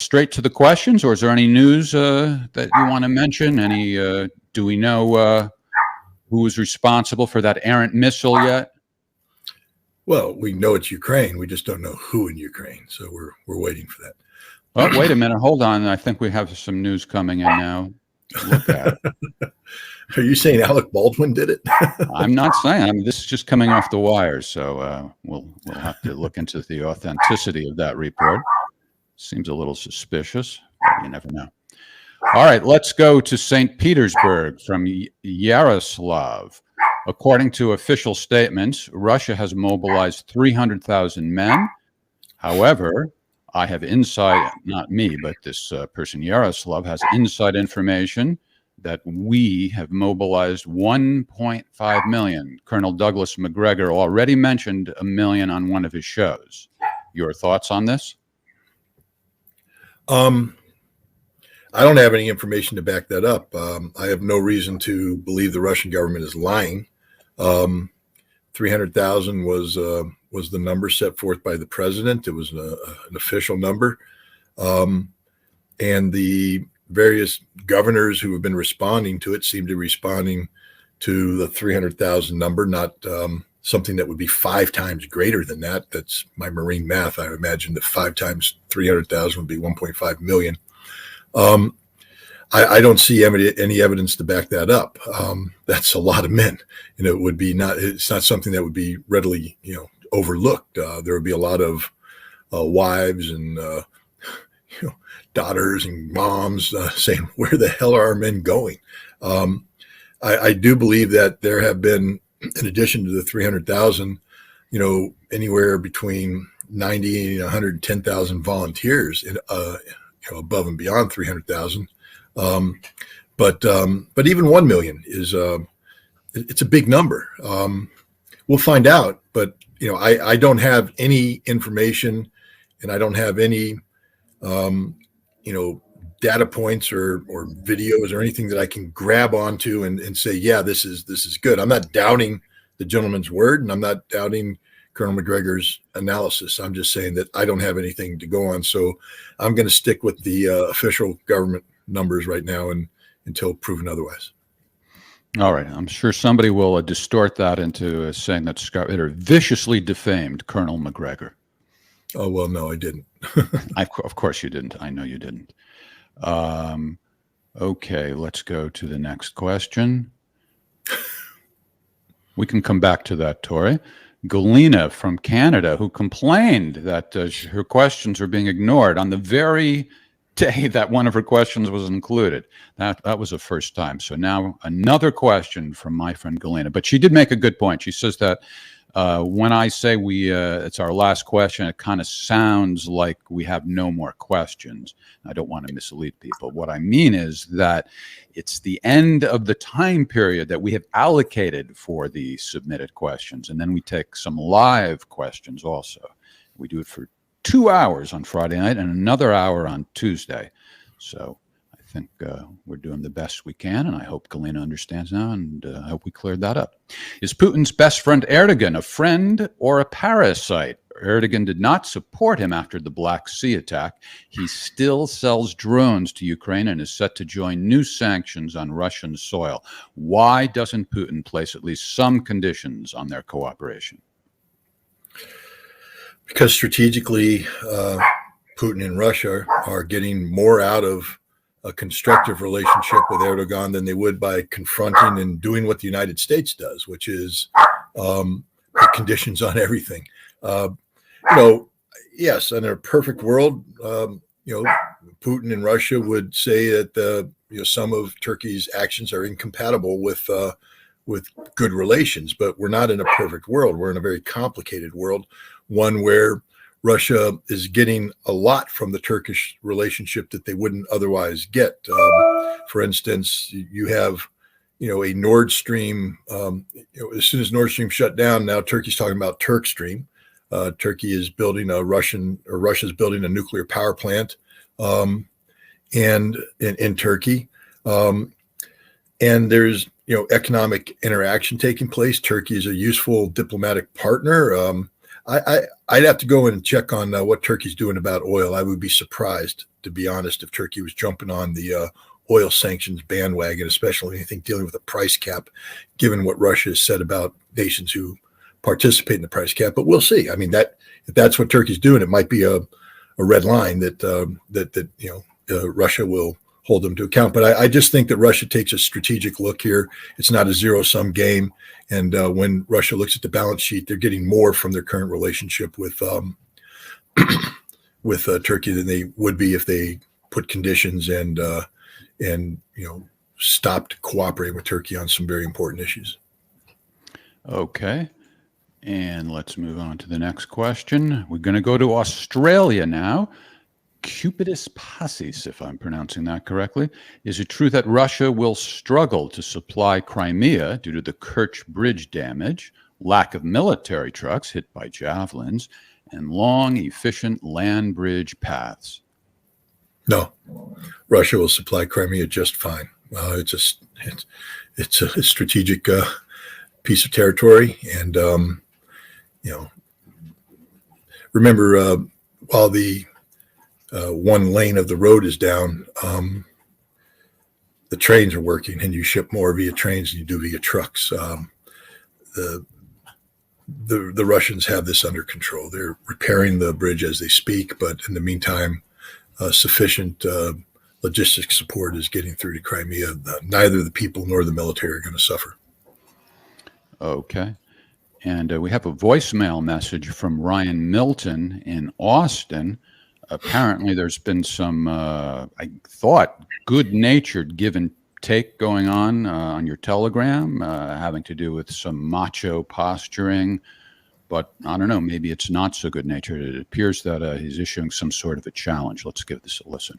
straight to the questions, or is there any news that you want to mention? Do we know who is responsible for that errant missile yet? Well, we know it's Ukraine. We just don't know who in Ukraine. So we're waiting for that. Oh, wait a minute. Hold on. I think we have some news coming in now. Look at it. Are you saying Alec Baldwin did it? I'm not saying. I mean, this is just coming off the wires. So we'll have to look into the authenticity of that report. Seems a little suspicious, but you never know. All right, let's go to St. Petersburg from Yaroslav. According to official statements, Russia has mobilized 300,000 men. However, I have inside, not me, but this person, Yaroslav, has inside information that we have mobilized 1.5 million. Colonel Douglas Macgregor already mentioned 1 million on one of his shows. Your thoughts on this? I don't have any information to back that up. I have no reason to believe the Russian government is lying. 300,000 was the number set forth by the president. It was an official number. And the various governors who have been responding to it seem to be responding to the 300,000 number, not something that would be 5 times greater than that. That's my Marine math. I imagine that 5 times 300,000 would be 1.5 million. I don't see any evidence to back that up. That's a lot of men, and it's not something that would be readily, overlooked. There would be a lot of wives and daughters and moms saying, "Where the hell are our men going?" I do believe that there have been, in addition to the 300,000, anywhere between 90 and 110,000 volunteers, above and beyond 300,000. But even 1 million is it's a big number. We'll find out, but I don't have any information, and I don't have any data points or videos or anything that I can grab onto and say, yeah, this is good. I'm not doubting the gentleman's word, and I'm not doubting Colonel Macgregor's analysis. I'm just saying that I don't have anything to go on, so I'm going to stick with the official government numbers right now and until proven otherwise. All right. I'm sure somebody will distort that into saying that Scott Ritter viciously defamed Colonel Macgregor. Oh, well, no, I didn't. Of course you didn't. I know you didn't. Okay, let's go to the next question. We can come back to that, Tori. Galena from Canada, who complained that her questions are being ignored on the very day that one of her questions was included. That was the first time. So now another question from my friend Galena. But she did make a good point. She says that when I say it's our last question, it kind of sounds like we have no more questions. I don't want to mislead people. What I mean is that it's the end of the time period that we have allocated for the submitted questions. And then we take some live questions also. We do it for 2 hours on Friday night and another hour on Tuesday. So I think we're doing the best we can, and I hope Galena understands now, and I hope we cleared that up. Is Putin's best friend Erdogan a friend or a parasite? Erdogan did not support him after the Black Sea attack. He still sells drones to Ukraine and is set to join new sanctions on Russian soil. Why doesn't Putin place at least some conditions on their cooperation? Because strategically, Putin and Russia are getting more out of a constructive relationship with Erdogan than they would by confronting and doing what the United States does, which is put conditions on everything. Yes, in a perfect world, Putin and Russia would say that some of Turkey's actions are incompatible with good relations, but we're not in a perfect world. We're in a very complicated world, one where Russia is getting a lot from the Turkish relationship that they wouldn't otherwise get. For instance, you have, a Nord Stream. As soon as Nord Stream shut down, now Turkey's talking about Turk Stream. Turkey is building Russia's building a nuclear power plant, and in Turkey, and there's economic interaction taking place. Turkey is a useful diplomatic partner. I'd have to go in and check on what Turkey's doing about oil. I would be surprised to be honest, if Turkey was jumping on the oil sanctions bandwagon, especially anything dealing with a price cap, given what Russia has said about nations who participate in the price cap. But we'll see. I mean, that if that's what Turkey's doing, it might be a red line that Russia will hold them to account. But I just think that Russia takes a strategic look here. It's not a zero-sum game. And when Russia looks at the balance sheet, they're getting more from their current relationship with Turkey than they would be if they put conditions and stopped cooperating with Turkey on some very important issues. Okay. And let's move on to the next question. We're going to go to Australia now. Cupidus Passis, if I'm pronouncing that correctly. Is it true that Russia will struggle to supply Crimea due to the Kerch Bridge damage, lack of military trucks hit by javelins, and long, efficient land bridge paths? No, Russia will supply Crimea just fine. It's a strategic piece of territory, and remember, while the one lane of the road is down, the trains are working, and you ship more via trains than you do via trucks. The Russians have this under control. They're repairing the bridge as they speak, but in the meantime, sufficient logistics support is getting through to Crimea. Neither the people nor the military are going to suffer. Okay. And we have a voicemail message from Ryan Milton in Austin. Apparently, there's been some, I thought, good-natured give and take going on your Telegram, having to do with some macho posturing. But I don't know, maybe it's not so good-natured. It appears that he's issuing some sort of a challenge. Let's give this a listen.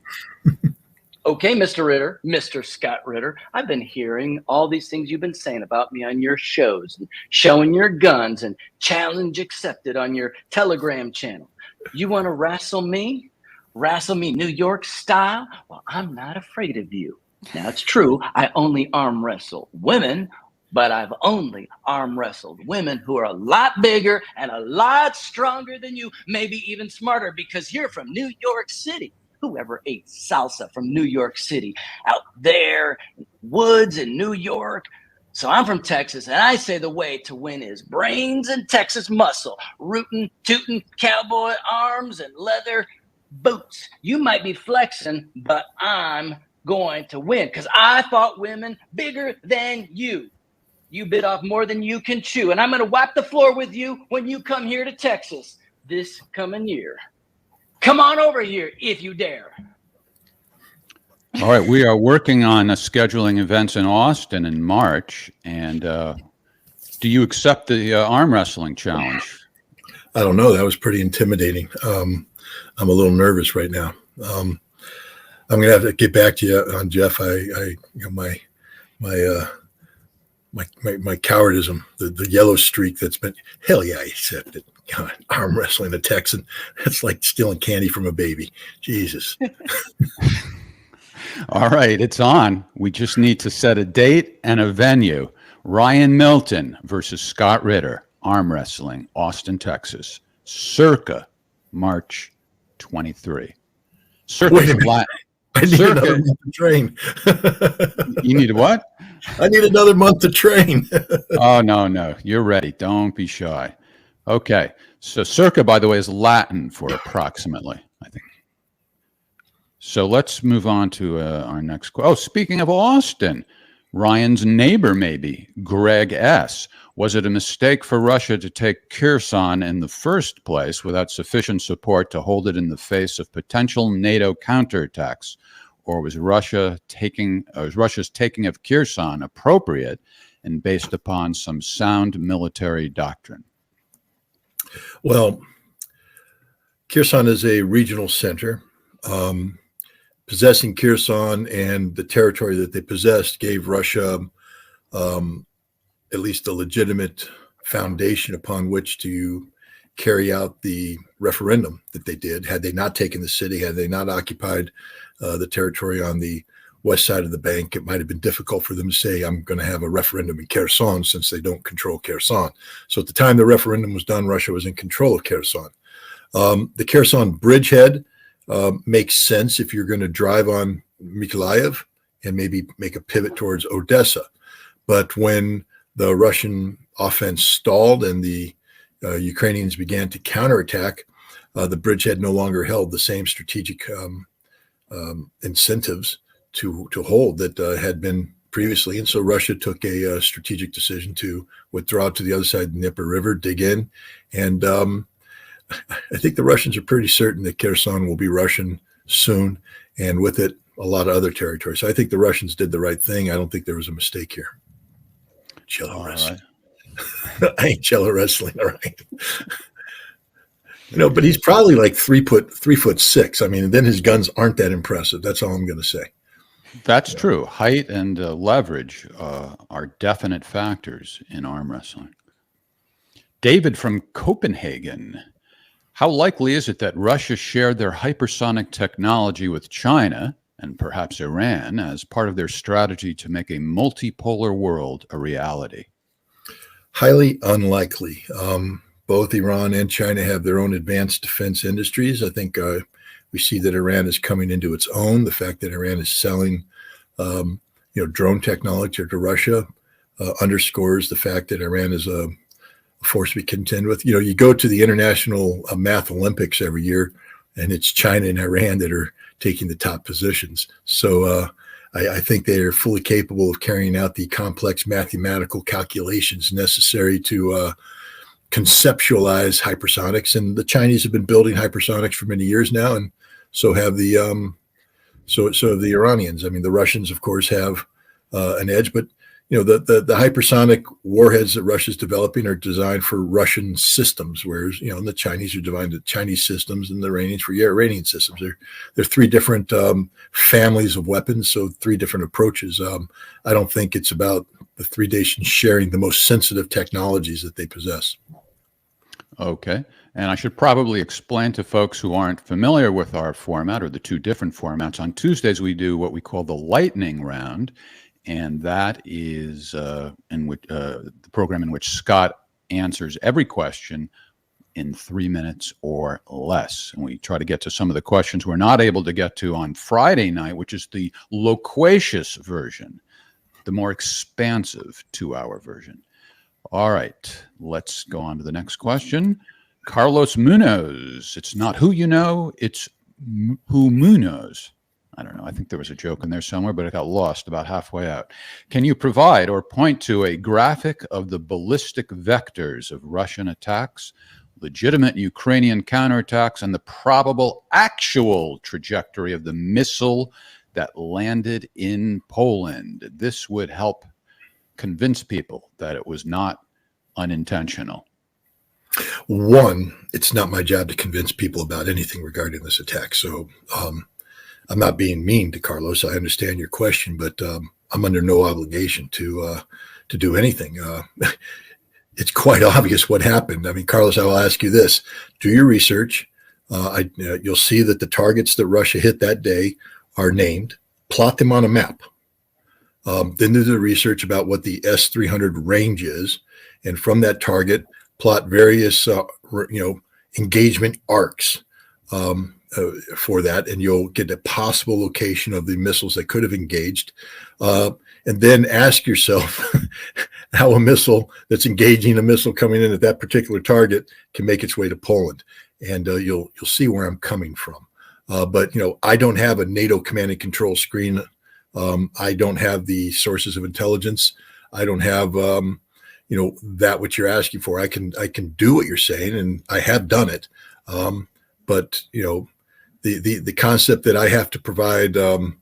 Okay, Mr. Ritter, Mr. Scott Ritter, I've been hearing all these things you've been saying about me on your shows and showing your guns and challenge accepted on your Telegram channel. You want to wrestle me? Wrestle me New York style? Well, I'm not afraid of you. Now, it's true, I only arm wrestle women, but I've only arm wrestled women who are a lot bigger and a lot stronger than you, maybe even smarter, because you're from New York City. Whoever ate salsa from New York City out there in the woods in New York? So I'm from Texas, and I say the way to win is brains and Texas muscle, rootin', tootin', cowboy arms, and leather boots. You might be flexing, but I'm going to win because I fought women bigger than you. You bit off more than you can chew, and I'm going to wipe the floor with you when you come here to Texas this coming year. Come on over here if you dare. All right, we are working on scheduling events in Austin in March. And do you accept the arm wrestling challenge? I don't know. That was pretty intimidating. I'm a little nervous right now. I'm going to have to get back to you on Jeff. My cowardism, the yellow streak that's been, hell yeah, I accept it. God, arm wrestling a Texan, that's like stealing candy from a baby. Jesus. All right, it's on. We just need to set a date and a venue. Ryan Milton versus Scott Ritter, arm wrestling, Austin, Texas, circa March 23. Circa. Wait a minute. I need another month to train. You need what? I need another month to train. Oh, no. You're ready. Don't be shy. Okay. So circa, by the way, is Latin for approximately, I think. So let's move on to our next question. Oh, speaking of Austin, Ryan's neighbor, maybe, Greg S. Was it a mistake for Russia to take Kherson in the first place without sufficient support to hold it in the face of potential NATO counterattacks? Or was Russia's taking of Kherson appropriate and based upon some sound military doctrine? Well, Kherson is a regional center. Possessing Kherson and the territory that they possessed gave Russia at least a legitimate foundation upon which to carry out the referendum that they did. Had they not taken the city, had they not occupied the territory on the west side of the bank, it might have been difficult for them to say, I'm going to have a referendum in Kherson, since they don't control Kherson. So at the time the referendum was done, Russia was in control of Kherson. The Kherson bridgehead makes sense if you're going to drive on Mykolaiv and maybe make a pivot towards Odessa. But when the Russian offense stalled and the Ukrainians began to counterattack, the bridge had no longer held the same strategic incentives to hold that had been previously. And so Russia took a strategic decision to withdraw to the other side of the Dnieper River, dig in. And I think the Russians are pretty certain that Kherson will be Russian soon, and with it, a lot of other territory. So I think the Russians did the right thing. I don't think there was a mistake here. Cello wrestling. Right. I ain't cello wrestling, all right. But he's probably like 3'6". I mean, and then his guns aren't that impressive. That's all I'm going to say. That's true. Height and leverage are definite factors in arm wrestling. David from Copenhagen. How likely is it that Russia shared their hypersonic technology with China and perhaps Iran as part of their strategy to make a multipolar world a reality? Highly unlikely. Both Iran and China have their own advanced defense industries. I think we see that Iran is coming into its own. The fact that Iran is selling, drone technology to Russia underscores the fact that Iran is a force we contend with. You go to the International Math Olympics every year, and it's China and Iran that are taking the top positions. So I think they are fully capable of carrying out the complex mathematical calculations necessary to conceptualize hypersonics. And the Chinese have been building hypersonics for many years now, and so have the have the Iranians. I mean, the Russians, of course, have an edge, but the hypersonic warheads that Russia's developing are designed for Russian systems, whereas the Chinese are designed to Chinese systems and the Iranians for Iranian systems. They're three different families of weapons, so three different approaches. I don't think it's about the three nations sharing the most sensitive technologies that they possess. Okay. And I should probably explain to folks who aren't familiar with our format, or the two different formats. On Tuesdays, we do what we call the lightning round. And that is in which the program in which Scott answers every question in 3 minutes or less. And we try to get to some of the questions we're not able to get to on Friday night, which is the loquacious version, the more expansive 2-hour version. All right, let's go on to the next question. Carlos Munoz. It's not who you know, it's who Munoz. I don't know. I think there was a joke in there somewhere, but it got lost about halfway out. Can you provide or point to a graphic of the ballistic vectors of Russian attacks, legitimate Ukrainian counterattacks, and the probable actual trajectory of the missile that landed in Poland? This would help convince people that it was not unintentional. One, it's not my job to convince people about anything regarding this attack. So, I'm not being mean to Carlos. I understand your question, but I'm under no obligation to do anything. It's quite obvious what happened. I mean, Carlos, I will ask you this: do your research. You'll see that the targets that Russia hit that day are named. Plot them on a map. Then do the research about what the S-300 range is, and from that target, plot various engagement arcs. For that, and you'll get a possible location of the missiles that could have engaged, and then ask yourself how a missile that's engaging a missile coming in at that particular target can make its way to Poland, and you'll see where I'm coming from. But I don't have a NATO command and control screen. I don't have the sources of intelligence. I don't have that what you're asking for. I can do what you're saying, and I have done it. But the concept that I have to provide, a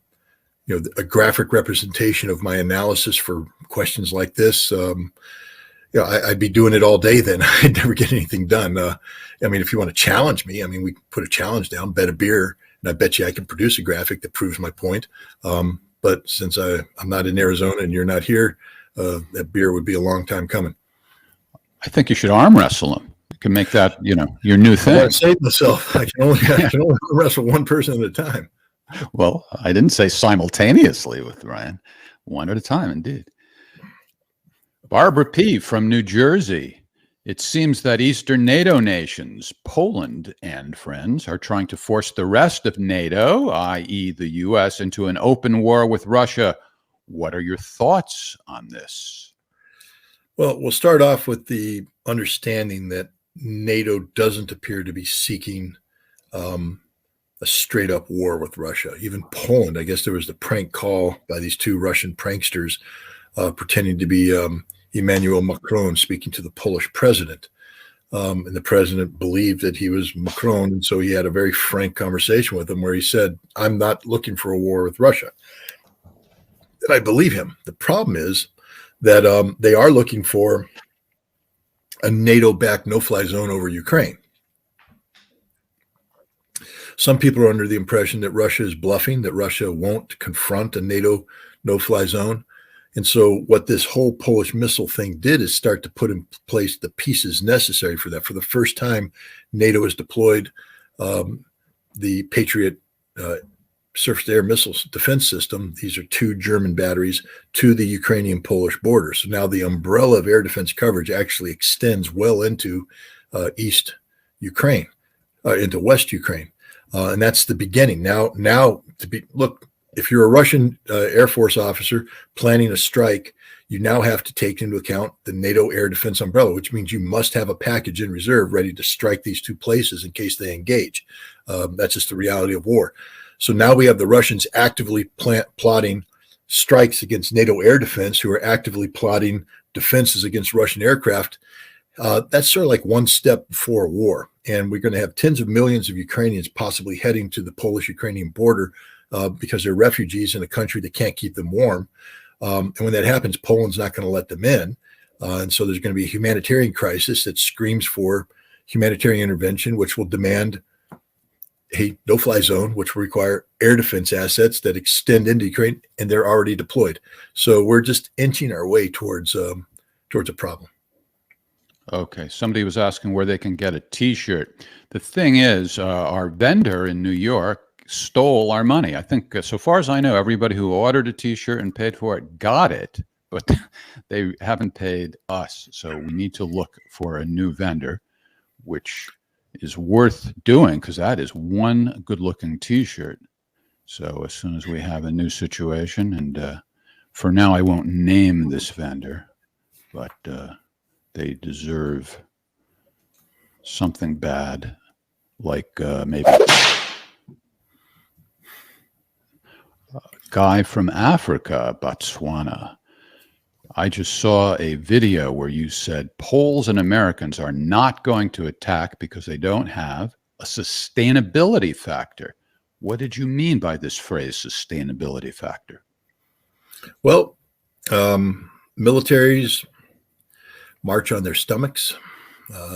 graphic representation of my analysis for questions like this, I'd be doing it all day then. I'd never get anything done. If you want to challenge me, we put a challenge down, bet a beer, and I bet you I can produce a graphic that proves my point. But since I'm not in Arizona and you're not here, that beer would be a long time coming. I think you should arm wrestle him. You can make that, your new thing. I save myself. I can only wrestle one person at a time. Well, I didn't say simultaneously with Ryan. One at a time, indeed. Barbara P. from New Jersey. It seems that Eastern NATO nations, Poland and friends, are trying to force the rest of NATO, i.e., the U.S., into an open war with Russia. What are your thoughts on this? Well, we'll start off with the understanding that NATO doesn't appear to be seeking a straight up war with Russia. Even Poland, I guess there was the prank call by these two Russian pranksters pretending to be Emmanuel Macron speaking to the Polish president. And the president believed that he was Macron. And so he had a very frank conversation with him where he said, I'm not looking for a war with Russia. And I believe him. The problem is that they are looking for a NATO-backed no-fly zone over Ukraine. Some people are under the impression that Russia is bluffing, that Russia won't confront a NATO no-fly zone. And so what this whole Polish missile thing did is start to put in place the pieces necessary for that. For the first time, NATO has deployed the Patriot surface-to-air missile defense system. These are 2 German batteries to the Ukrainian-Polish border. So now the umbrella of air defense coverage actually extends well into East Ukraine, into West Ukraine. And that's the beginning. Now look, if you're a Russian Air Force officer planning a strike, you now have to take into account the NATO air defense umbrella, which means you must have a package in reserve ready to strike these 2 places in case they engage. That's just the reality of war. So now we have the Russians actively plotting strikes against NATO air defense, who are actively plotting defenses against Russian aircraft. That's sort of like one step before war. And we're going to have tens of millions of Ukrainians possibly heading to the Polish-Ukrainian border because they're refugees in a country that can't keep them warm. And when that happens, Poland's not going to let them in. And so there's going to be a humanitarian crisis that screams for humanitarian intervention, which will demand a no-fly zone, which will require air defense assets that extend into Ukraine, and they're already deployed. So we're just inching our way towards a problem. Okay, somebody was asking where they can get a T-shirt. The thing is, our vendor in New York stole our money. I think, so far as I know, everybody who ordered a T-shirt and paid for it got it, but they haven't paid us. So we need to look for a new vendor, which is worth doing because that is one good-looking T-shirt. So as soon as we have a new situation, and for now I won't name this vendor, but they deserve something bad, like maybe a guy from Africa, Botswana. I just saw a video where you said Poles and Americans are not going to attack because they don't have a sustainability factor. What did you mean by this phrase, sustainability factor? Well, militaries march on their stomachs.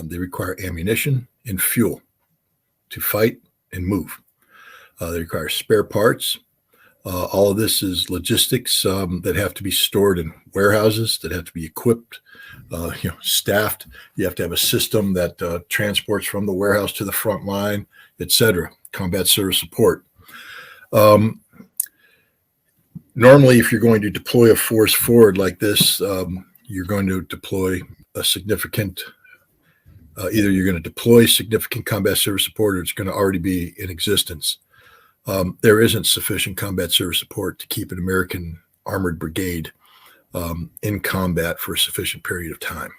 They require ammunition and fuel to fight and move. They require spare parts. All of this is logistics that have to be stored in warehouses, that have to be equipped, staffed. You have to have a system that transports from the warehouse to the front line, etc. Combat service support. Normally, if you're going to deploy a force forward like this, you're going to deploy a significant, either you're going to deploy significant combat service support or it's going to already be in existence. There isn't sufficient combat service support to keep an American armored brigade in combat for a sufficient period of time.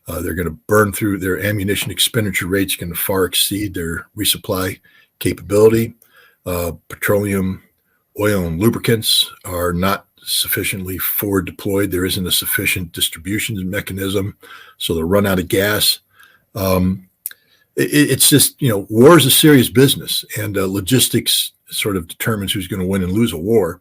They're going to burn through their ammunition expenditure rates, going to far exceed their resupply capability. Petroleum, oil, and lubricants are not sufficiently forward deployed. There isn't a sufficient distribution mechanism, so they'll run out of gas. It's just, war is a serious business, and logistics sort of determines who's going to win and lose a war.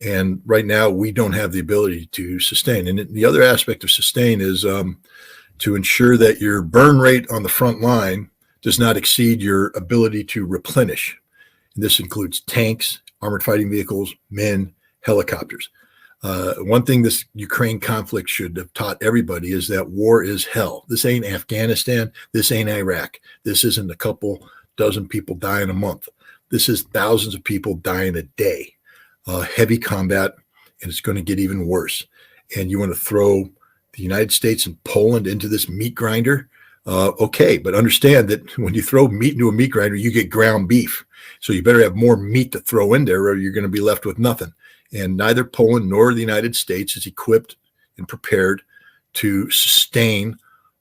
And right now, we don't have the ability to sustain. And the other aspect of sustain is to ensure that your burn rate on the front line does not exceed your ability to replenish. And this includes tanks, armored fighting vehicles, men, helicopters. One thing this Ukraine conflict should have taught everybody is that war is hell. This ain't Afghanistan. This ain't Iraq. This isn't a couple dozen people dying a month. This is thousands of people dying a day. Heavy combat, and it's going to get even worse. And you want to throw the United States and Poland into this meat grinder Okay, but understand that when you throw meat into a meat grinder, you get ground beef. So you better have more meat to throw in there, or you're going to be left with nothing. And neither Poland nor the United States is equipped and prepared to sustain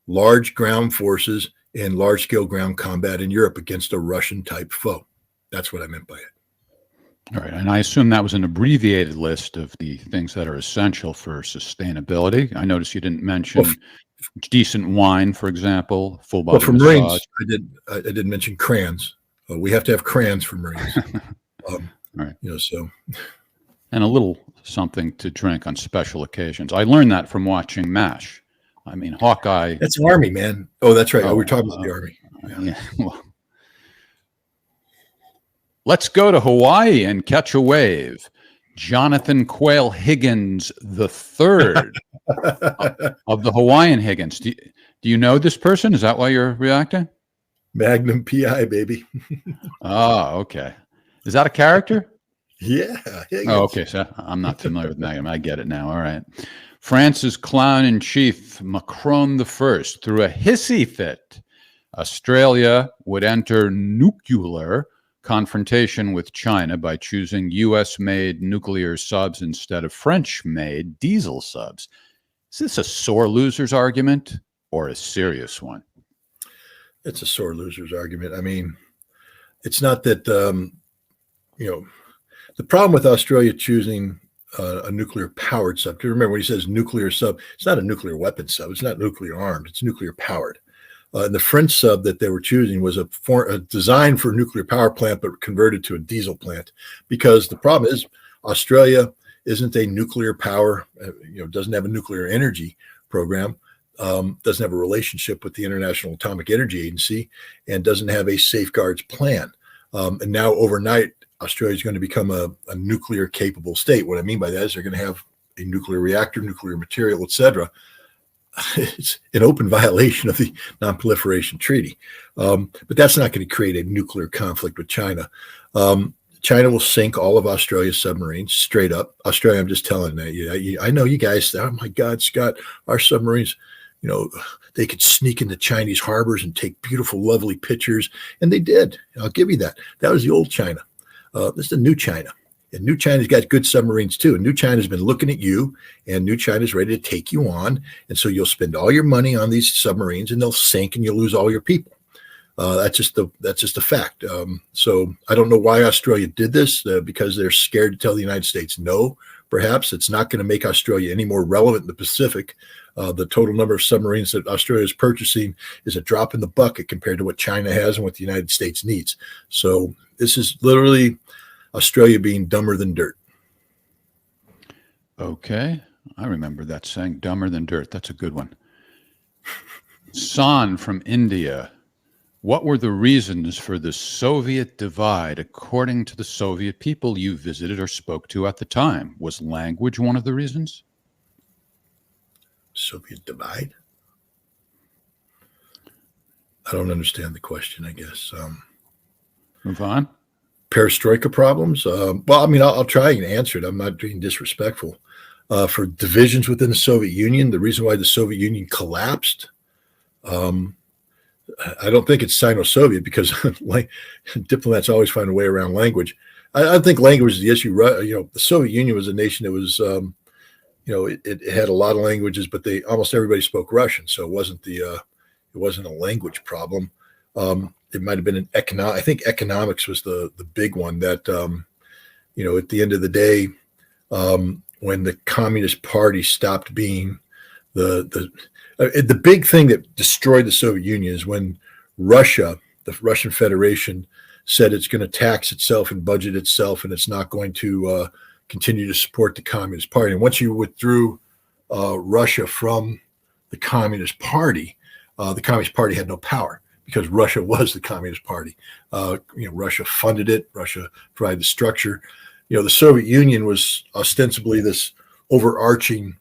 large ground forces and large-scale ground combat in Europe against a Russian-type foe. That's what I meant by it. All right. And I assume that was an abbreviated list of the things that are essential for sustainability. I noticed you didn't mention decent wine, for example, full body for massage. Marines, I did mention crayons. We have to have crayons for Marines. All right. So. And a little something to drink on special occasions. I learned that from watching MASH. I mean, Hawkeye. That's Army, man. Oh, that's right. We're talking about the Army. Yeah. Well, let's go to Hawaii and catch a wave. Jonathan Quayle Higgins III of the Hawaiian Higgins. Do you know this person? Is that why you're reacting? Magnum PI, baby. Oh, okay. Is that a character? Yeah. Oh, okay. So I'm not familiar with Magnum. I get it now. All right. France's clown-in-chief, Macron I, threw a hissy fit. Australia would enter nuclear confrontation with China by choosing U.S.-made nuclear subs instead of French-made diesel subs. Is this a sore loser's argument or a serious one? It's a sore loser's argument. I mean, it's not that, the problem with Australia choosing a nuclear-powered sub, remember when he says nuclear sub, it's not a nuclear weapon sub. It's not nuclear armed. It's nuclear-powered. And the French sub that they were choosing was a design for a nuclear power plant, but converted to a diesel plant. Because the problem is Australia isn't a nuclear power, doesn't have a nuclear energy program, doesn't have a relationship with the International Atomic Energy Agency, and doesn't have a safeguards plan. And now overnight, Australia is going to become a nuclear capable state. What I mean by that is they're going to have a nuclear reactor, nuclear material, etc. It's an open violation of the Non-Proliferation Treaty. But that's not going to create a nuclear conflict with China. China will sink all of Australia's submarines straight up. Australia, I'm just telling you, I know you guys, oh my God, Scott, our submarines, they could sneak into Chinese harbors and take beautiful, lovely pictures. And they did. I'll give you that. That was the old China. This is the new China. And new China's got good submarines too. And new China's been looking at you, and new China's ready to take you on. And so you'll spend all your money on these submarines, and they'll sink, and you'll lose all your people. That's just a fact. So I don't know why Australia did this, because they're scared to tell the United States no. Perhaps it's not going to make Australia any more relevant in the Pacific. The total number of submarines that Australia is purchasing is a drop in the bucket compared to what China has and what the United States needs. So this is literally Australia being dumber than dirt. Okay. I remember that saying, dumber than dirt. That's a good one. San from India. What were the reasons for the Soviet divide according to the Soviet people you visited or spoke to at the time? Was language one of the reasons? Soviet divide? I don't understand the question, I guess. Move on. Perestroika problems? Well, I mean, I'll try and answer it. I'm not being disrespectful. For divisions within the Soviet Union, the reason why the Soviet Union collapsed, I don't think it's Sino-Soviet, because diplomats always find a way around language. I think language is the issue. The Soviet Union was a nation that was, it had a lot of languages, but almost everybody spoke Russian, so it wasn't a language problem. It might have been I think economics was the big one that, at the end of the day, when the Communist Party stopped being the big thing that destroyed the Soviet Union is when Russia, the Russian Federation, said it's going to tax itself and budget itself, and it's not going to continue to support the Communist Party. And once you withdrew Russia from the Communist Party had no power, because Russia was the Communist Party. Russia funded it. Russia provided the structure. The Soviet Union was ostensibly this overarching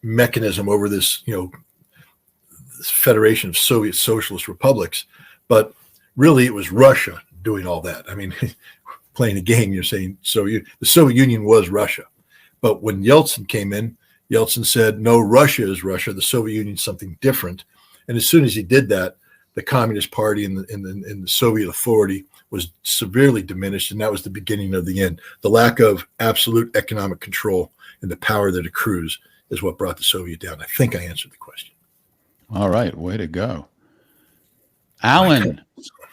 mechanism over this, this federation of Soviet socialist republics, but really it was Russia doing all that. I mean, playing a game, you're saying the Soviet Union was Russia. But when Yeltsin came in, Yeltsin said, no, Russia is Russia. The Soviet Union is something different. And as soon as he did that, the Communist Party and the Soviet authority was severely diminished, and that was the beginning of the end. The lack of absolute economic control and the power that accrues is what brought the Soviet down. I think I answered the question. All right, way to go. Alan,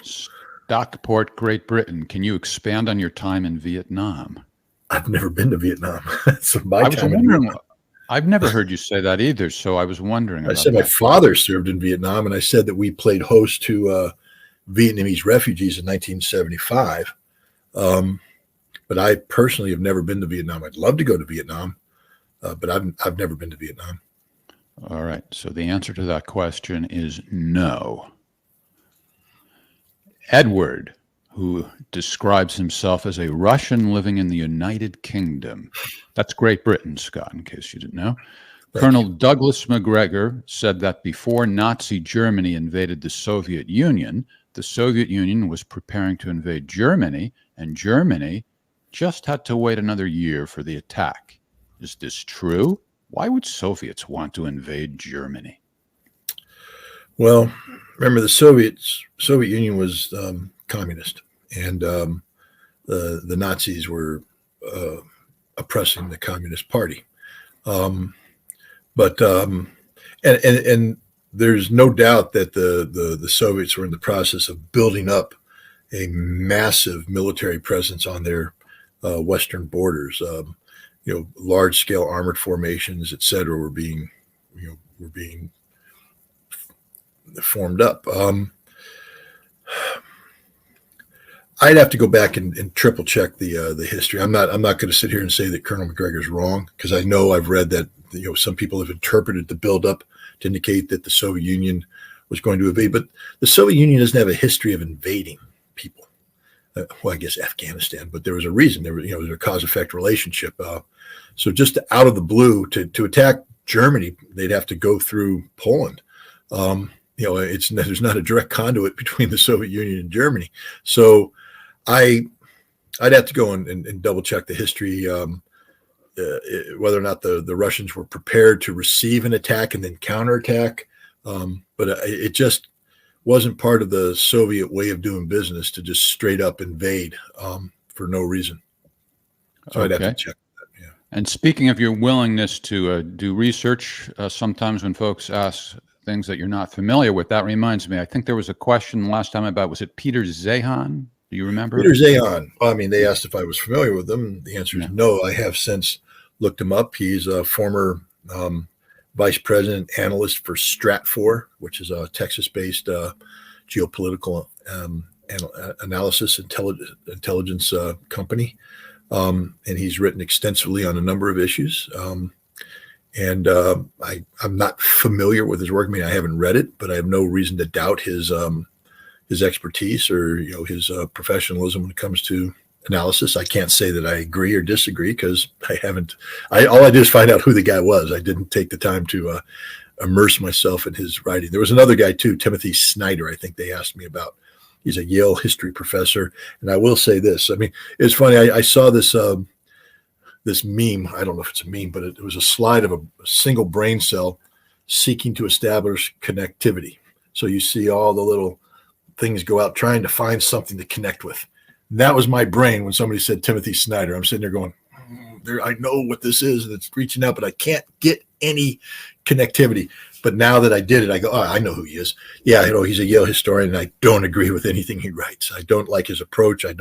Stockport, Great Britain. Can you expand on your time in Vietnam? I've never been to Vietnam. So I've never heard you say that either, so I was wondering about I said that. my father served in Vietnam, and I said that we played host to Vietnamese refugees in 1975. But I personally have never been to Vietnam. I'd love to go to Vietnam, but I've never been to Vietnam. All right, so the answer to that question is no. Edward, who describes himself as a Russian living in the United Kingdom. That's Great Britain, Scott, in case you didn't know. Colonel Douglas MacGregor said that before Nazi Germany invaded the Soviet Union was preparing to invade Germany, and Germany just had to wait another year for the attack. Is this true? Why would Soviets want to invade Germany? Well, remember the Soviet Union was communist, and the Nazis were oppressing the Communist Party. But there's no doubt that the Soviets were in the process of building up a massive military presence on their western borders. Large scale armored formations, et cetera, were being formed up. I'd have to go back and triple check the history. I'm not going to sit here and say that Colonel MacGregor's wrong, because I know I've read that some people have interpreted the buildup to indicate that the Soviet Union was going to invade, but the Soviet Union doesn't have a history of invading people. Well, I guess Afghanistan, but there was a reason. There was a cause-effect relationship. So just out of the blue to attack Germany, they'd have to go through Poland. There's not a direct conduit between the Soviet Union and Germany. So I'd have to go and double check the history, whether or not the Russians were prepared to receive an attack and then counterattack. But it just wasn't part of the Soviet way of doing business to just straight up invade for no reason. So I'd have to check that. Yeah. And speaking of your willingness to do research, sometimes when folks ask things that you're not familiar with, that reminds me, I think there was a question last time about, was it Peter Zeihan? Do you remember? Peter Zeihan. Well, I mean, they asked if I was familiar with him. The answer is no. I have since looked him up. He's a former vice president analyst for Stratfor, which is a Texas-based geopolitical analysis intelligence company. And he's written extensively on a number of issues. And I'm not familiar with his work. I mean, I haven't read it, but I have no reason to doubt his expertise or his professionalism when it comes to analysis. I can't say that I agree or disagree because I haven't. All I did is find out who the guy was. I didn't take the time to immerse myself in his writing. There was another guy too, Timothy Snyder. I think they asked me about. He's a Yale history professor, and I will say this. I mean, it's funny. I saw this this meme. I don't know if it's a meme, but it was a slide of a single brain cell seeking to establish connectivity. So you see all the little things go out trying to find something to connect with. And that was my brain when somebody said Timothy Snyder. I'm sitting there going, I know what this is, and it's reaching out, but I can't get any connectivity. But now that I did it, I go, I know who he is. Yeah, he's a Yale historian, and I don't agree with anything he writes. I don't like his approach. I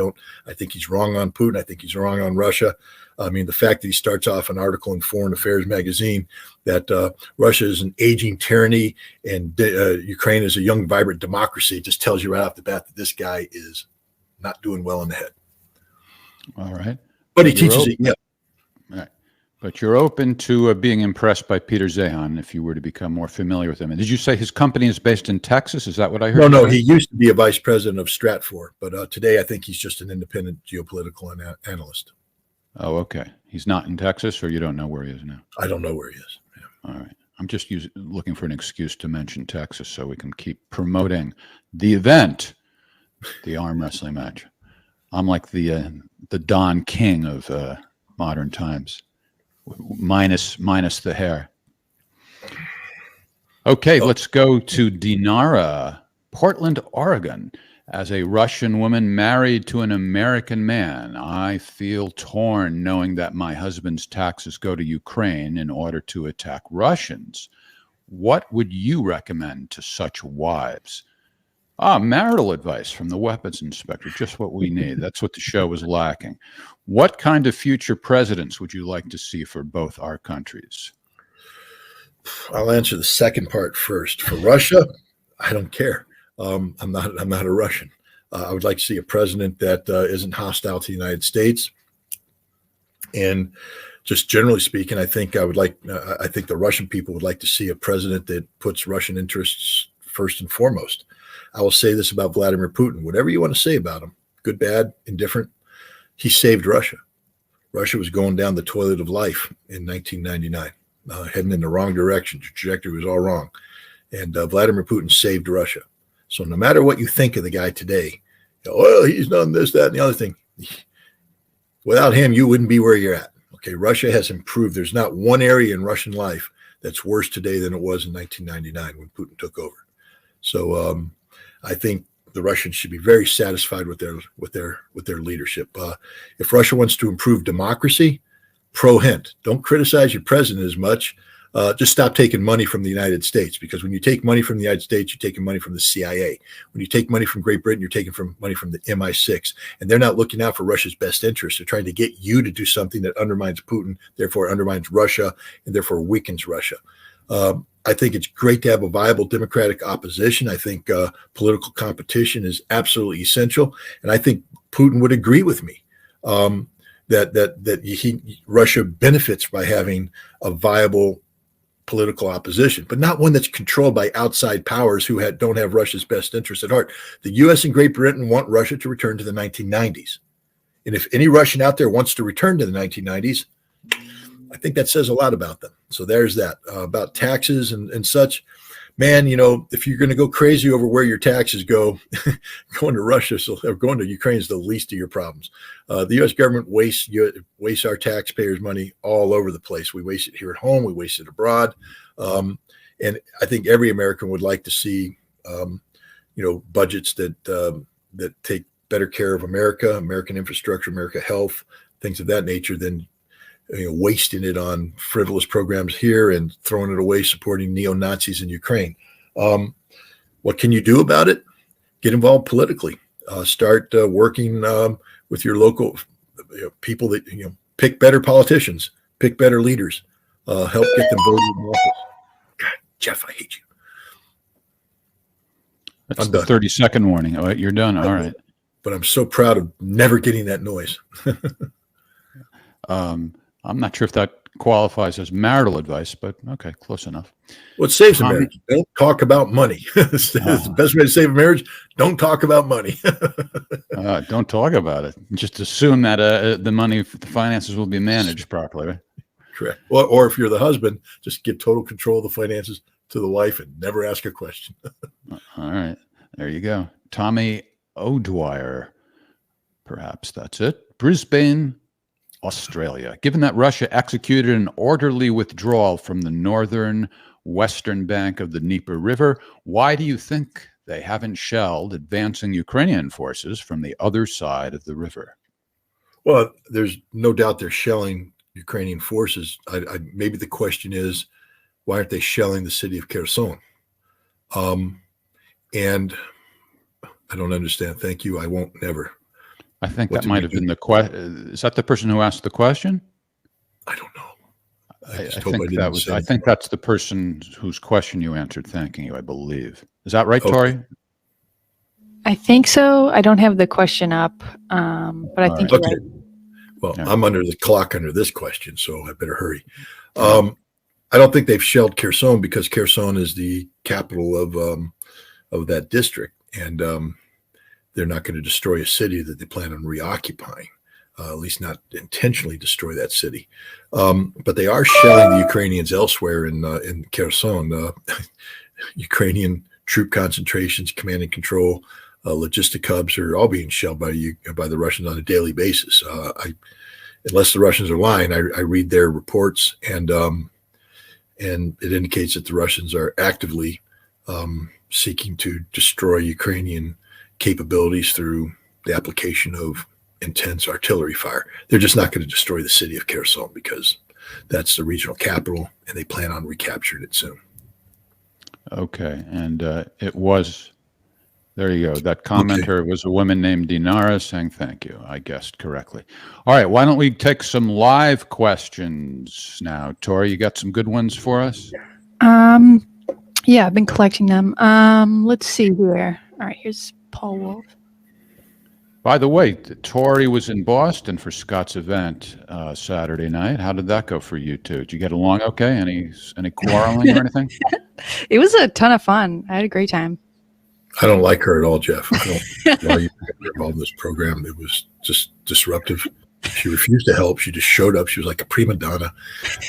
think he's wrong on Putin. I think he's wrong on Russia. I mean, the fact that he starts off an article in Foreign Affairs magazine that Russia is an aging tyranny and Ukraine is a young, vibrant democracy just tells you right off the bat that this guy is not doing well in the head. All right. But he teaches it. Yeah. Right. But you're open to being impressed by Peter Zeihan if you were to become more familiar with him. And did you say his company is based in Texas? Is that what I heard? No. He used to be a vice president of Stratfor, but today I think he's just an independent geopolitical analyst. Oh, okay. He's not in Texas, or you don't know where he is now? I don't know where he is. Yeah. All right. I'm just looking for an excuse to mention Texas so we can keep promoting the event, the arm wrestling match. I'm like the Don King of modern times, minus the hair. Okay, let's go to Dinara, Portland, Oregon. As a Russian woman married to an American man, I feel torn knowing that my husband's taxes go to Ukraine in order to attack Russians. What would you recommend to such wives? Marital advice from the weapons inspector, just what we need. That's what the show was lacking. What kind of future presidents would you like to see for both our countries? I'll answer the second part first. For Russia, I don't care. I'm not a Russian. I would like to see a president that isn't hostile to the United States. And just generally speaking, I think I think the Russian people would like to see a president that puts Russian interests first and foremost. I will say this about Vladimir Putin. Whatever you want to say about him, good, bad, indifferent, he saved Russia. Russia was going down the toilet of life in 1999, heading in the wrong direction. The trajectory was all wrong. And Vladimir Putin saved Russia. So no matter what you think of the guy today, well, he's done this, that, and the other thing. Without him, you wouldn't be where you're at. Okay, Russia has improved. There's not one area in Russian life that's worse today than it was in 1999 when Putin took over. So I think the Russians should be very satisfied with their leadership. If Russia wants to improve democracy, pro-hint. Don't criticize your president as much. Just stop taking money from the United States, because when you take money from the United States, you're taking money from the CIA. When you take money from Great Britain, you're taking money from the MI6. And they're not looking out for Russia's best interest. They're trying to get you to do something that undermines Putin, therefore undermines Russia, and therefore weakens Russia. I think it's great to have a viable democratic opposition. I think political competition is absolutely essential. And I think Putin would agree with me that Russia benefits by having a viable political opposition, but not one that's controlled by outside powers who don't have Russia's best interests at heart. The U.S. and Great Britain want Russia to return to the 1990s. And if any Russian out there wants to return to the 1990s, I think that says a lot about them. So there's that. About taxes and such. Man, if you're going to go crazy over where your taxes go, going to Russia or going to Ukraine is the least of your problems. The U.S. government wastes our taxpayers' money all over the place. We waste it here at home. We waste it abroad. And I think every American would like to see, budgets that take better care of America, American infrastructure, American health, things of that nature than wasting it on frivolous programs here and throwing it away supporting neo-Nazis in Ukraine. What can you do about it? Get involved politically. Start working with your local people that pick better politicians, pick better leaders, help get them voted in office. God, Jeff, I hate you. That's the 30-second warning. All right, you're done. All right. But I'm so proud of never getting that noise. I'm not sure if that qualifies as marital advice, but okay, close enough. Well, it saves a marriage. Don't talk about money. It's the best way to save a marriage. Don't talk about money. Don't talk about it. Just assume that the money, the finances will be managed properly, right? Correct. Or if you're the husband, just give total control of the finances to the wife and never ask a question. All right. There you go. Tommy O'Dwyer. Perhaps that's it. Brisbane, Australia. Given that Russia executed an orderly withdrawal from the northern western bank of the Dnieper River, why do you think they haven't shelled advancing Ukrainian forces from the other side of the river? Well, there's no doubt they're shelling Ukrainian forces. Maybe the question is, why aren't they shelling the city of Kherson? And I don't understand. Thank you. I won't never. I think that might have been the question. Is that the person who asked the question? I don't know. I think that's the person whose question you answered. Thanking you, I believe. Is that right, Tori? I think so. I don't have the question up, but I think you're right. Well, I'm under the clock under this question, so I better hurry. I don't think they've shelled Kherson because Kherson is the capital of that district, and they're not going to destroy a city that they plan on reoccupying, at least not intentionally destroy that city. But they are shelling the Ukrainians elsewhere in Kherson. Ukrainian troop concentrations, command and control, logistic hubs are all being shelled by the Russians on a daily basis. Unless the Russians are lying, I read their reports, and and it indicates that the Russians are actively seeking to destroy Ukrainian capabilities through the application of intense artillery fire. They're just not going to destroy the city of Kherson because that's the regional capital, and they plan on recapturing it soon. Okay, and it was, there you go. That commenter was a woman named Dinara saying thank you. I guessed correctly. All right, why don't we take some live questions now? Tori, you got some good ones for us? Yeah, I've been collecting them. Let's see here. All right, here's Paul Wolf. By the way, Tori was in Boston for Scott's event Saturday night. How did that go for you two? Did you get along okay? Any quarreling or anything? It was a ton of fun. I had a great time. I don't like her at all, Jeff. I don't know why you got involved in this program. It was just disruptive. She refused to help. She just showed up. She was like a prima donna.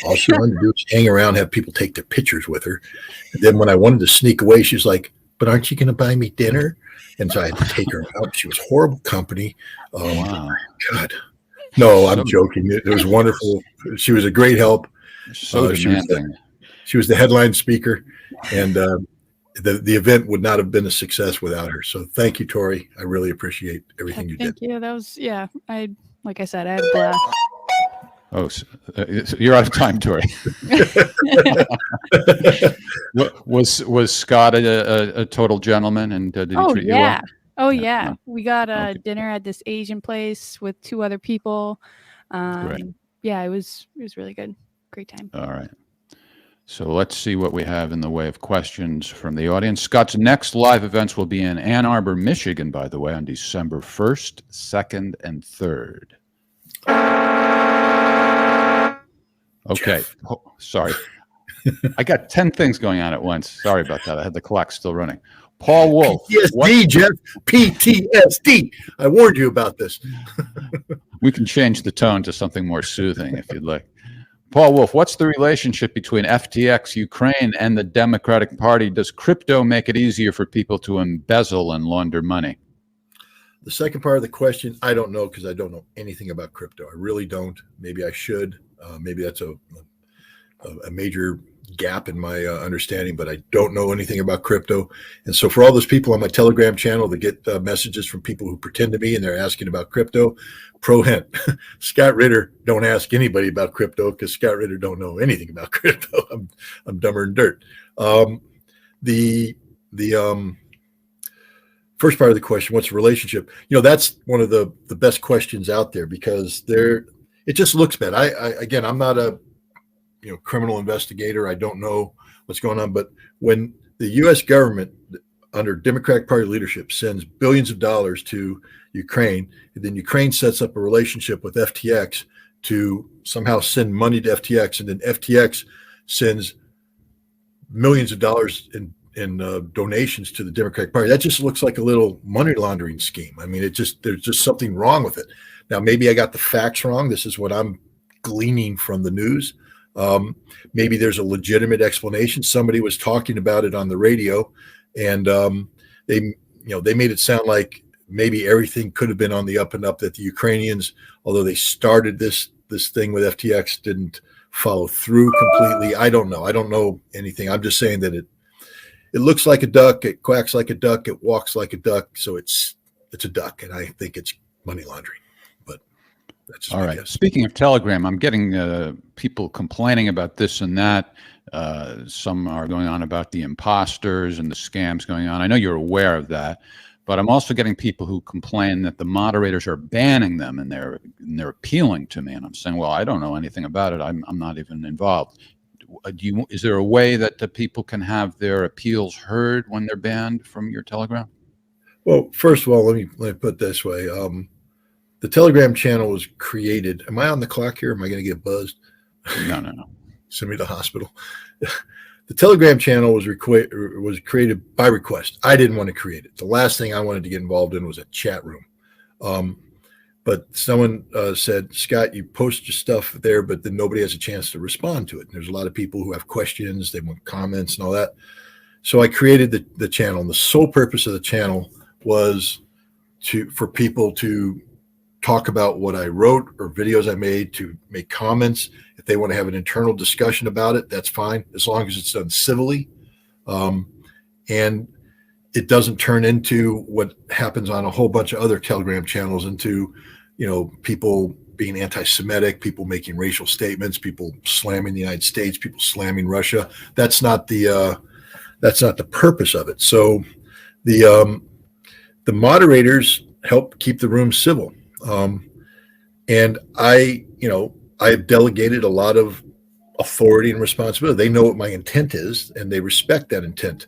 All she wanted to do was hang around, have people take their pictures with her. And then when I wanted to sneak away, she was like, "But aren't you going to buy me dinner?" And so I had to take her out. She was horrible company. Wow. God. No, I'm joking. It was wonderful. She was a great help. So demanding. She was the headline speaker, and the event would not have been a success without her. So thank you, Tori. I really appreciate everything you did. Thank you. That was, like I said, I had a blast. Oh, so you're out of time, Tori. Was Scott a total gentleman, and did he treat you well? Oh yeah. We got dinner at this Asian place with 2 other people. Great. Yeah, it was really good. Great time. All right. So let's see what we have in the way of questions from the audience. Scott's next live events will be in Ann Arbor, Michigan, by the way, on December 1st, 2nd, and 3rd. Okay. Oh, sorry. I got 10 things going on at once. Sorry about that. I had the clock still running. Paul Wolf. PTSD, Jeff. PTSD. I warned you about this. We can change the tone to something more soothing if you'd like. Paul Wolf, what's the relationship between FTX, Ukraine, and the Democratic Party? Does crypto make it easier for people to embezzle and launder money? The second part of the question, I don't know, because I don't know anything about crypto. I really don't. Maybe I should. Maybe that's a major gap in my understanding, but I don't know anything about crypto. And so for all those people on my Telegram channel that get messages from people who pretend to be and they're asking about crypto, pro hint, Scott Ritter, don't ask anybody about crypto, because Scott Ritter don't know anything about crypto. I'm dumber than dirt. The first part of the question, what's the relationship? That's one of the best questions out there, because it just looks bad. Again, I'm not a criminal investigator. I don't know what's going on, but when the U.S. government under Democratic Party leadership sends billions of dollars to Ukraine, and then Ukraine sets up a relationship with FTX to somehow send money to FTX, and then FTX sends millions of dollars in donations to the Democratic Party, that just looks like a little money laundering scheme. I mean, there's just something wrong with it. Now, maybe I got the facts wrong. This is what I'm gleaning from the news. Maybe there's a legitimate explanation. Somebody was talking about it on the radio, and they made it sound like maybe everything could have been on the up and up, that the Ukrainians, although they started this thing with FTX, didn't follow through completely. I don't know. I don't know anything. I'm just saying that it looks like a duck, it quacks like a duck, it walks like a duck, so it's a duck, and I think it's money laundering. But that's just all right. Speaking of Telegram, I'm getting people complaining about this and that. Some are going on about the imposters and the scams going on. I know you're aware of that, but I'm also getting people who complain that the moderators are banning them, and they're appealing to me, and I'm saying, well, I don't know anything about it. I'm not even involved. Is there a way that the people can have their appeals heard when they're banned from your Telegram? Well, first of all, let me put it this way. The Telegram channel was created. Am I on the clock here? Am I going to get buzzed? No. Send me to the hospital. The Telegram channel was created by request. I didn't want to create it. The last thing I wanted to get involved in was a chat room. But someone said, Scott, you post your stuff there, but then nobody has a chance to respond to it. And there's a lot of people who have questions, they want comments and all that. So I created the channel, and the sole purpose of the channel was for people to talk about what I wrote or videos I made, to make comments. If they want to have an internal discussion about it, that's fine, as long as it's done civilly. And it doesn't turn into what happens on a whole bunch of other Telegram channels, into, people being anti-Semitic, people making racial statements, people slamming the United States, people slamming Russia. That's not the purpose of it. So the moderators help keep the room civil. And I've delegated a lot of authority and responsibility. They know what my intent is, and they respect that intent.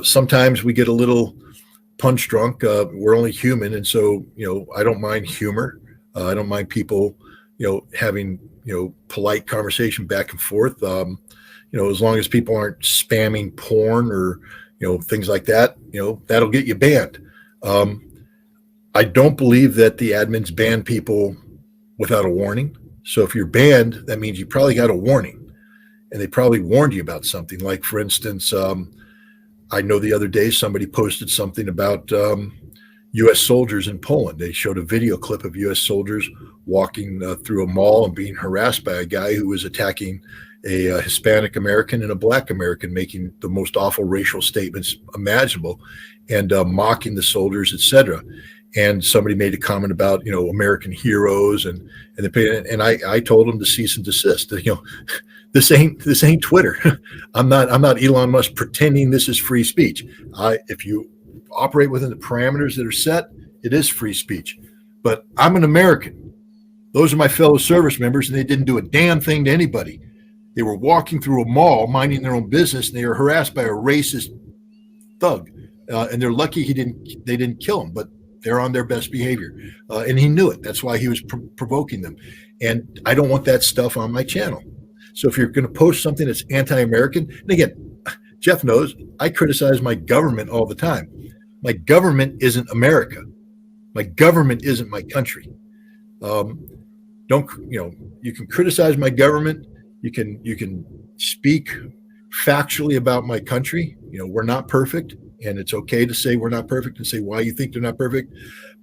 Sometimes we get a little punch drunk. We're only human. And so, I don't mind humor. I don't mind people, having, polite conversation back and forth. As long as people aren't spamming porn or, things like that, that'll get you banned. I don't believe that the admins ban people without a warning. So if you're banned, that means you probably got a warning, and they probably warned you about something. Like, for instance, I know the other day somebody posted something about U.S. soldiers in Poland. They showed a video clip of U.S. soldiers walking through a mall and being harassed by a guy who was attacking a Hispanic American and a Black American, making the most awful racial statements imaginable, and mocking the soldiers, etc. And somebody made a comment about, American heroes, and I told them to cease and desist. This ain't Twitter. I'm not Elon Musk pretending this is free speech. If you operate within the parameters that are set, it is free speech. But I'm an American. Those are my fellow service members, and they didn't do a damn thing to anybody. They were walking through a mall, minding their own business, and they were harassed by a racist thug. And they're lucky they didn't kill him, but they're on their best behavior. And he knew it. That's why he was provoking them. And I don't want that stuff on my channel. So if you're going to post something that's anti-American, and again, Jeff knows I criticize my government all the time. My government isn't America. My government isn't my country. You can criticize my government. You can speak factually about my country. We're not perfect, and it's okay to say we're not perfect and say why you think they're not perfect.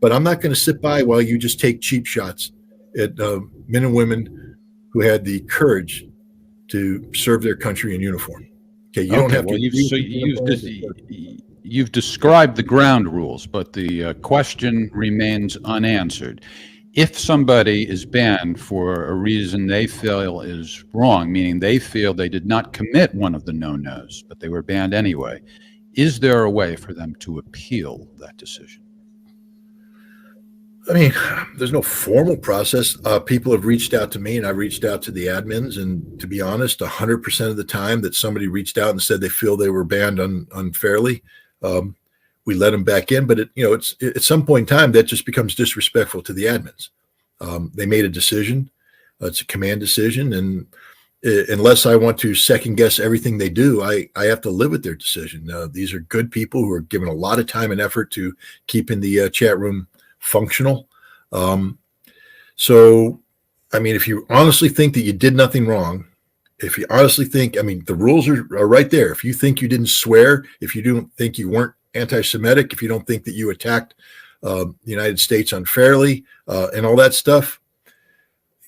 But I'm not going to sit by while you just take cheap shots at men and women who had the courage to serve their country in uniform. Okay, don't have to. You've described the ground rules, but the question remains unanswered. If somebody is banned for a reason they feel is wrong, meaning they feel they did not commit one of the no-nos, but they were banned anyway, is there a way for them to appeal that decision? I mean, there's no formal process. People have reached out to me, and I've reached out to the admins. And to be honest, 100% of the time that somebody reached out and said they feel they were banned unfairly, we let them back in. But it's at some point in time that just becomes disrespectful to the admins. They made a decision. It's a command decision, and unless I want to second guess everything they do, I have to live with their decision. These are good people who are given a lot of time and effort to keeping the chat room functional. So, I mean, if you honestly think that you did nothing wrong, if you honestly think, the rules are right there. If you think you didn't swear, if you don't think you weren't anti-Semitic, if you don't think that you attacked the United States unfairly, and all that stuff,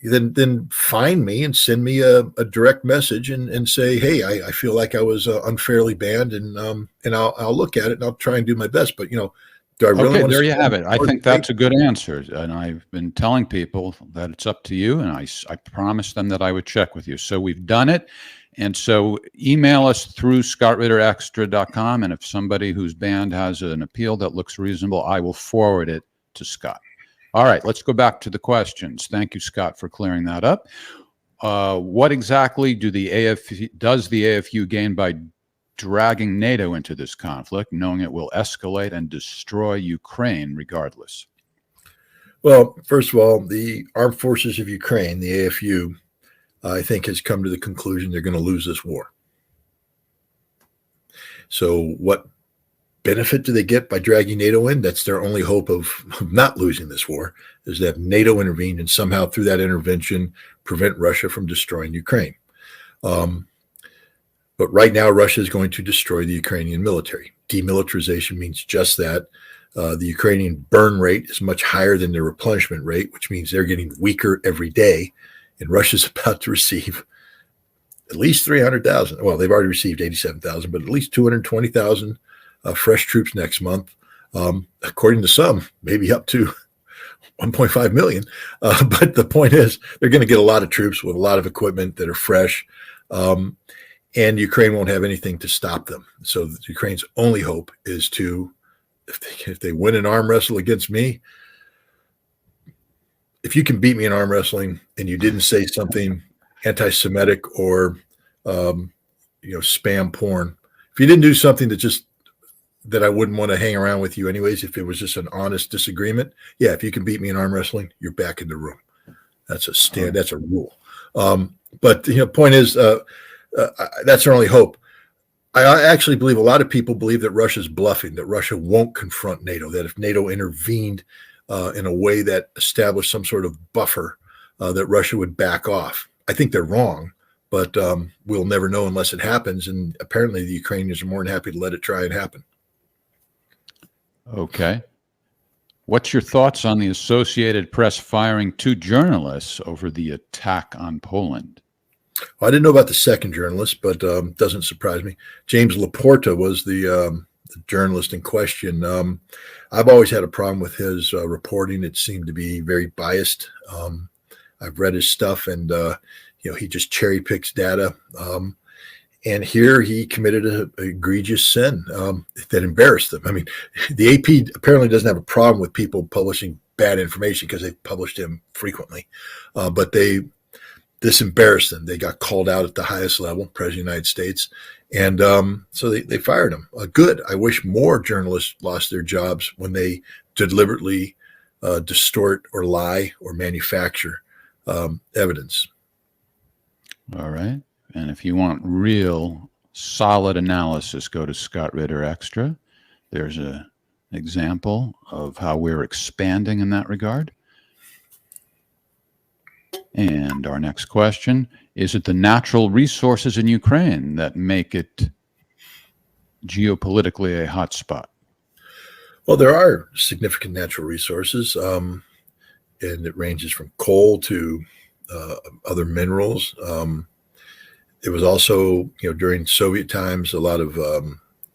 then find me and send me a direct message and say, hey, I feel like I was unfairly banned, and I'll look at it and I'll try and do my best. But do I really want to? There you have it. I think that's a good answer, and I've been telling people that it's up to you, and I promised them that I would check with you. So we've done it, and so email us through scottritterextra.com, and if somebody who's banned has an appeal that looks reasonable, I will forward it to Scott. All right, let's go back to the questions. Thank you, Scott, for clearing that up. What exactly does the AFU gain by dragging NATO into this conflict, knowing it will escalate and destroy Ukraine regardless? Well, first of all, the armed forces of Ukraine, the AFU, I think has come to the conclusion they're going to lose this war. So what benefit do they get by dragging NATO in? That's their only hope of not losing this war, is that NATO intervened and somehow through that intervention prevent Russia from destroying Ukraine. But right now, Russia is going to destroy the Ukrainian military. Demilitarization means just that. The Ukrainian burn rate is much higher than their replenishment rate, which means they're getting weaker every day. And Russia's about to receive at least 300,000. Well, they've already received 87,000, but at least 220,000 fresh troops next month. According to some, maybe up to 1.5 million. But the point is, they're going to get a lot of troops with a lot of equipment that are fresh. And Ukraine won't have anything to stop them. So Ukraine's only hope is to, if they win an arm wrestle against me, if you can beat me in arm wrestling and you didn't say something anti-Semitic or spam porn, if you didn't do something that I wouldn't want to hang around with you anyways, if it was just an honest disagreement, yeah, if you can beat me in arm wrestling, you're back in the room. That's a rule. But the point is, that's their only hope. I actually believe a lot of people believe that Russia's bluffing, that Russia won't confront NATO, that if NATO intervened in a way that established some sort of buffer, that Russia would back off. I think they're wrong, but we'll never know unless it happens. And apparently the Ukrainians are more than happy to let it try and happen. Okay. What's your thoughts on the Associated Press firing 2 journalists over the attack on Poland? Well, I didn't know about the second journalist, but doesn't surprise me. James Laporta was the journalist in question. I've always had a problem with his reporting. It seemed to be very biased. I've read his stuff, and he just cherry picks data. And here he committed an egregious sin that embarrassed them. I mean, the AP apparently doesn't have a problem with people publishing bad information because they've published him frequently, but this embarrassed them. They got called out at the highest level, President of the United States. And so they fired him. Good. I wish more journalists lost their jobs when they deliberately distort or lie or manufacture evidence. All right. And if you want real solid analysis, go to Scott Ritter Extra. There's an example of how we're expanding in that regard. And our next question, is it the natural resources in Ukraine that make it geopolitically a hot spot? Well, there are significant natural resources, and it ranges from coal to other minerals. It was also, during Soviet times, a lot of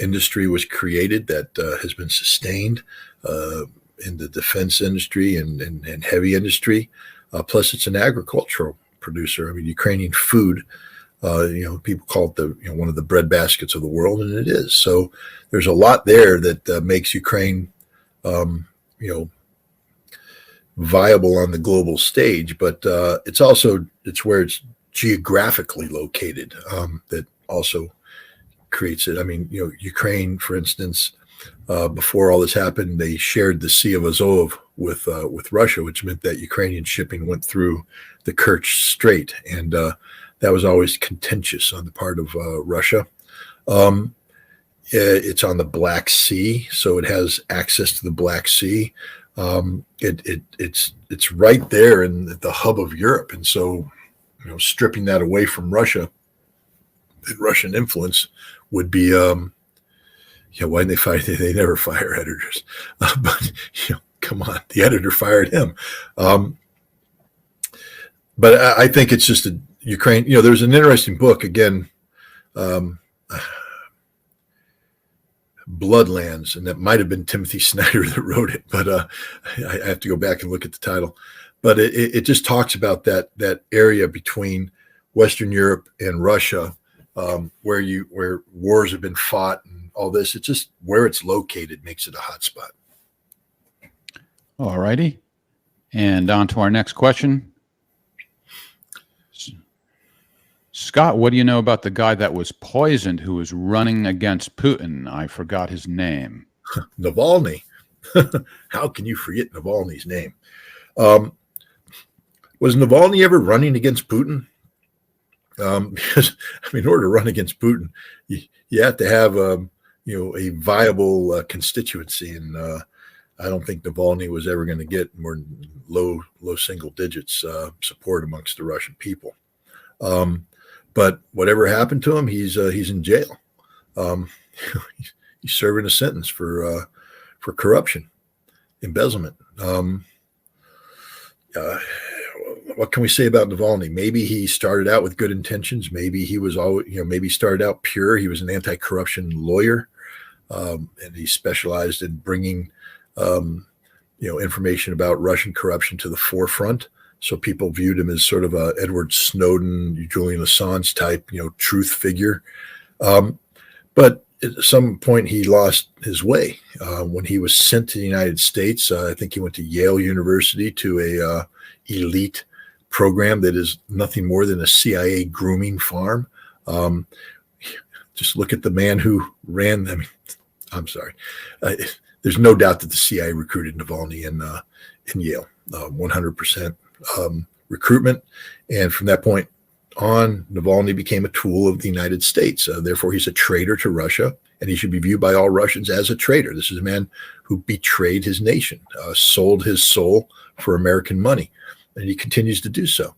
industry was created that has been sustained in the defense industry and heavy industry. Plus, it's an agricultural producer. I mean, Ukrainian food, people call it one of the breadbaskets of the world, and it is. So there's a lot there that makes Ukraine, viable on the global stage. But it's where it's geographically located that also creates it. I mean, Ukraine, for instance, before all this happened, they shared the Sea of Azov with Russia, which meant that Ukrainian shipping went through the Kerch Strait, and that was always contentious on the part of Russia. It's on the Black Sea, so it has access to the Black Sea. It's right there in the hub of Europe, and so stripping that away from Russia, Russian influence would be. Why didn't they fire? They never fire editors, but come on, the editor fired him. But I think it's just Ukraine. There's an interesting book again, Bloodlands, and that might have been Timothy Snyder that wrote it, but I have to go back and look at the title. But it just talks about that area between Western Europe and Russia, where wars have been fought and all this. It's just where it's located makes it a hot spot. All righty. And on to our next question. Scott, what do you know about the guy that was poisoned who was running against Putin? I forgot his name. Navalny. How can you forget Navalny's name? Was Navalny ever running against Putin? Because, in order to run against Putin, you have to have a viable constituency, and I don't think Navalny was ever going to get more than low single digits support amongst the Russian people. But whatever happened to him, he's in jail. He's serving a sentence for for corruption, embezzlement. What can we say about Navalny? Maybe he started out with good intentions. Maybe he was always, maybe he started out pure. He was an anti-corruption lawyer, and he specialized in bringing, information about Russian corruption to the forefront. So people viewed him as sort of a Edward Snowden, Julian Assange type, truth figure. But at some point he lost his way when he was sent to the United States. I think he went to Yale University to a elite program that is nothing more than a CIA grooming farm. Just look at the man who ran them. I'm sorry. There's no doubt that the CIA recruited Navalny in Yale, 100% recruitment. And from that point on, Navalny became a tool of the United States. Therefore, he's a traitor to Russia, and he should be viewed by all Russians as a traitor. This is a man who betrayed his nation, sold his soul for American money, and he continues to do so.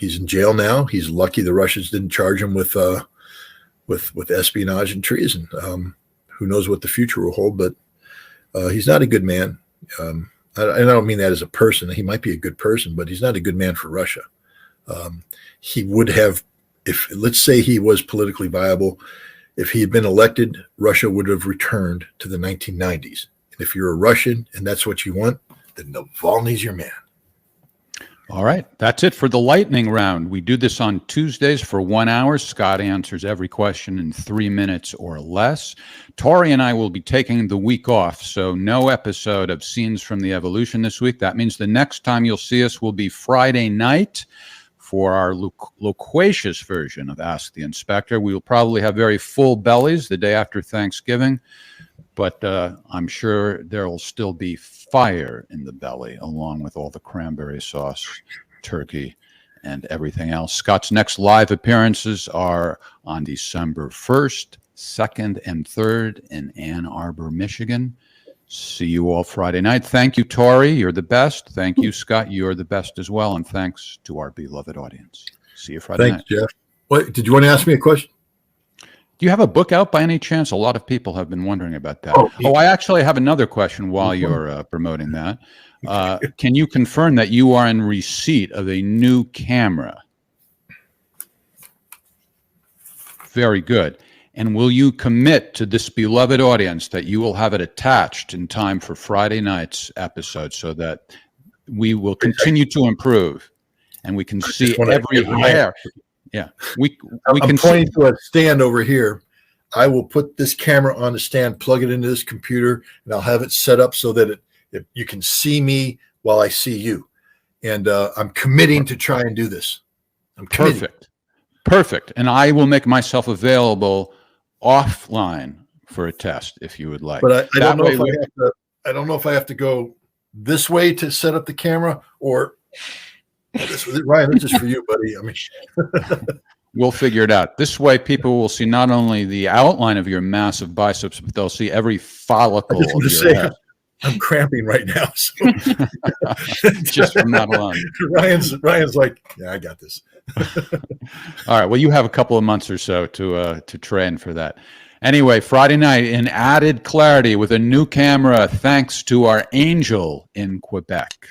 He's in jail now. He's lucky the Russians didn't charge him with espionage and treason. Who knows what the future will hold, but he's not a good man. I don't mean that as a person. He might be a good person, but he's not a good man for Russia. He would have, if let's say he was politically viable, if he had been elected, Russia would have returned to the 1990s. And if you're a Russian and that's what you want, then Navalny's your man. All right. That's it for the lightning round. We do this on Tuesdays for 1 hour. Scott answers every question in 3 minutes or less. Tori and I will be taking the week off, so no episode of Scenes from the Evolution this week. That means the next time you'll see us will be Friday night for our loquacious version of Ask the Inspector. We will probably have very full bellies the day after Thanksgiving, but I'm sure there will still be fire in the belly, along with all the cranberry sauce, turkey, and everything else. Scott's next live appearances are on December 1st, 2nd, and 3rd in Ann Arbor, Michigan. See you all Friday night. Thank you, Tori. You're the best. Thank you, Scott. You're the best as well. And thanks to our beloved audience. See you Friday night. Thanks, Jeff. What, did you want to ask me a question? Do you have a book out by any chance? A lot of people have been wondering about that. I actually have another question while you're promoting that. Can you confirm that you are in receipt of a new camera? Very good. And will you commit to this beloved audience that you will have it attached in time for Friday night's episode so that we will continue to improve and we can see every hair? Yeah, we can pointing to a stand over here. I will put this camera on the stand, plug it into this computer, and I'll have it set up so that you can see me while I see you. And I'm committing to try and do this. I'm committing. Perfect. And I will make myself available offline for a test if you would like. But I don't know if I don't know if I have to go this way to set up the camera or. Ryan, this is for you, buddy. I mean, we'll figure it out. This way, people will see not only the outline of your massive biceps, but they'll see every follicle of your head. I'm cramping right now. So. Just from that alone. Ryan's like, yeah, I got this. All right. Well, you have a couple of months or so to train for that. Anyway, Friday night in added clarity with a new camera, thanks to our angel in Quebec.